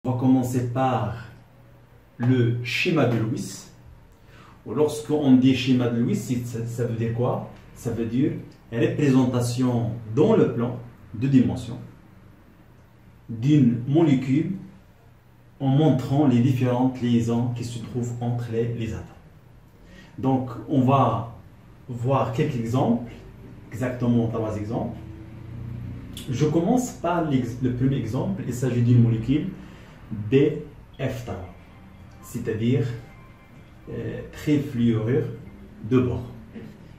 On va commencer par le schéma de Lewis. Lorsqu'on dit schéma de Lewis, ça veut dire quoi? Ça veut dire représentation dans le plan de dimension d'une molécule en montrant les différentes liaisons qui se trouvent entre les atomes. Donc, on va voir quelques exemples, exactement 3 exemples. Je commence par le premier exemple. Il s'agit d'une molécule BF3, c'est-à-dire trifluorure de bore.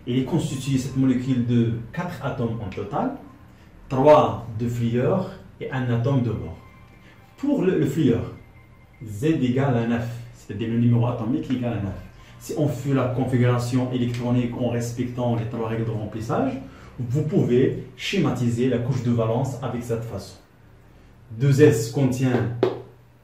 Il est constitué, cette molécule, de 4 atomes en total, 3 de fluor et 1 atome de bore. Pour le fluor, Z égale à 9, c'est-à-dire le numéro atomique égale à 9. Si on fait la configuration électronique en respectant les 3 règles de remplissage, vous pouvez schématiser la couche de valence avec cette façon. 2S contient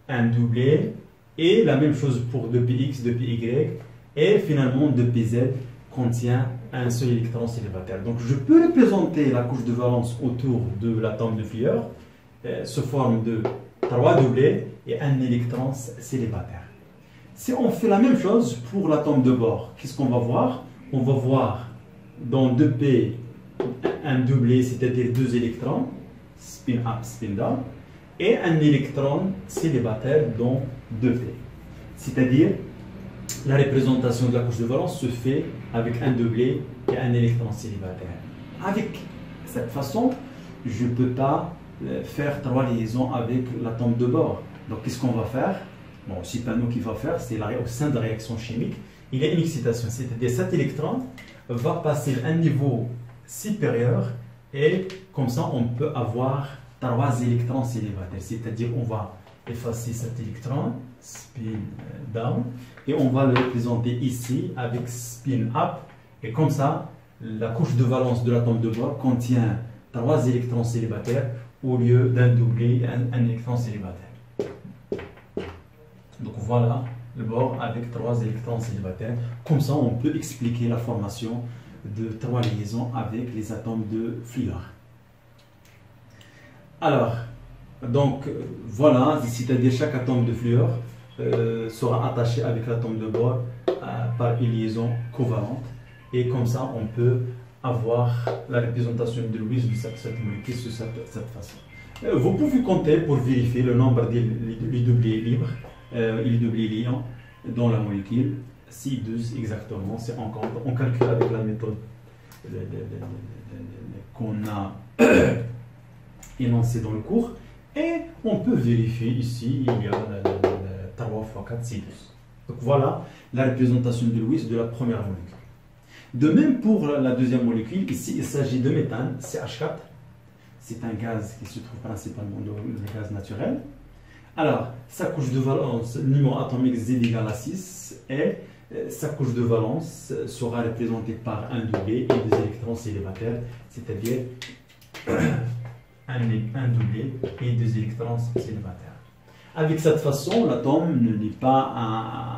un doublet, et la même chose pour 2px, 2py, et finalement 2pz contient un seul électron célibataire. Donc je peux représenter la couche de valence autour de l'atome de fluor sous forme de 3 doublets et un électron célibataire. Si on fait la même chose pour l'atome de bore, qu'est-ce qu'on va voir? On va voir dans 2p un doublet, c'est-à-dire 2 électrons, spin up, spin down, et un électron célibataire dans 2p. C'est-à-dire, la représentation de la couche de valence se fait avec un doublet et un électron célibataire. Avec cette façon, je ne peux pas faire 3 liaisons avec l'atome de bore. Donc, qu'est-ce qu'on va faire? Bon, c'est pas nous qui va faire, c'est au sein de la réaction chimique. Il y a une excitation, c'est-à-dire cet électron va passer à un niveau supérieur et comme ça, on peut avoir 3 électrons célibataires. C'est-à-dire, on va effacer cet électron, spin down, et on va le représenter ici avec spin up. Et comme ça, la couche de valence de l'atome de bore contient 3 électrons célibataires au lieu d'un doublet et un électron célibataire. Donc voilà le bore avec 3 électrons célibataires. Comme ça, on peut expliquer la formation de 3 liaisons avec les atomes de fluor. Alors, donc voilà, c'est-à-dire chaque atome de fluor sera attaché avec l'atome de bore par une liaison covalente. Et comme ça, on peut avoir la représentation de Lewis de cette molécule de cette façon. Vous pouvez compter pour vérifier le nombre des doublets libres, les doublets liants dans la molécule. Si 12 exactement, c'est on calcule avec la méthode qu'on a énoncée dans le cours. Et on peut vérifier ici, il y a 3 fois 4, c'est 12. Donc voilà la représentation de Lewis de la première molécule. De même pour la deuxième molécule, ici il s'agit de méthane, CH4. C'est un gaz qui se trouve principalement dans le gaz naturel. Alors, sa couche de valence, le numéro atomique Z égale à 6, et sa couche de valence sera représentée par un doublet et 2 électrons célibataires, c'est-à-dire un doublet et 2 électrons célibataires. Avec cette façon, l'atome n'est pas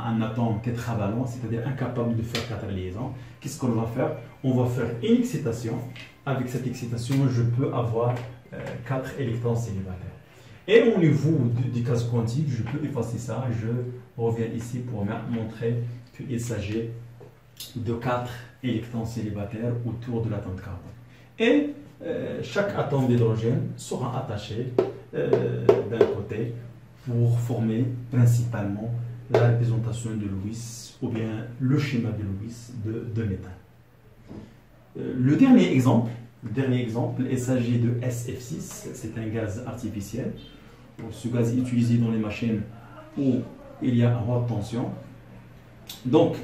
un atome tétravalent, c'est-à-dire incapable de faire 4 liaisons. Qu'est-ce qu'on va faire? On va faire une excitation. Avec cette excitation, je peux avoir 4 électrons célibataires. Et au niveau du cas quantique, je peux effacer ça. Je reviens ici pour montrer qu'il s'agit de 4 électrons célibataires autour de l'atome de carbone. Et chaque atome d'hydrogène sera attaché d'un côté pour former principalement la représentation de Lewis ou bien le schéma de Lewis de méthane. Le dernier exemple, il s'agit de SF6, c'est un gaz artificiel. Ce gaz est utilisé dans les machines où il y a haute tension. Donc,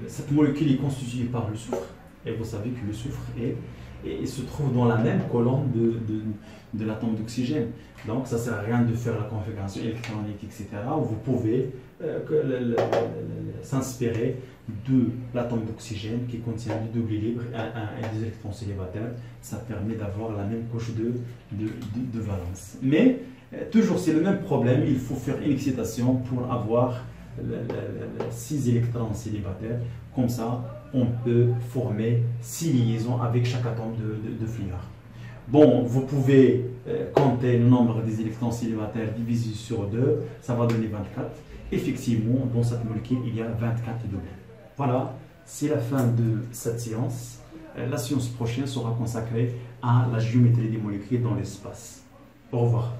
cette molécule est constituée par le soufre, et vous savez que le soufre se trouve dans la même colonne de l'atome d'oxygène. Donc, ça ne sert à rien de faire la configuration électronique, etc. Vous pouvez s'inspirer de l'atome d'oxygène qui contient du double libre et des électrons célibataires. Ça permet d'avoir la même couche de valence. Mais, toujours, c'est le même problème. Il faut faire une excitation pour avoir 6 électrons célibataires. Comme ça, on peut former 6 liaisons avec chaque atome de fluor. Bon, vous pouvez compter le nombre des électrons célibataires divisé sur 2, ça va donner 24. Effectivement, dans cette molécule, il y a 24 de bord. Voilà, c'est la fin de cette séance. La séance prochaine sera consacrée à la géométrie des molécules dans l'espace. Au revoir.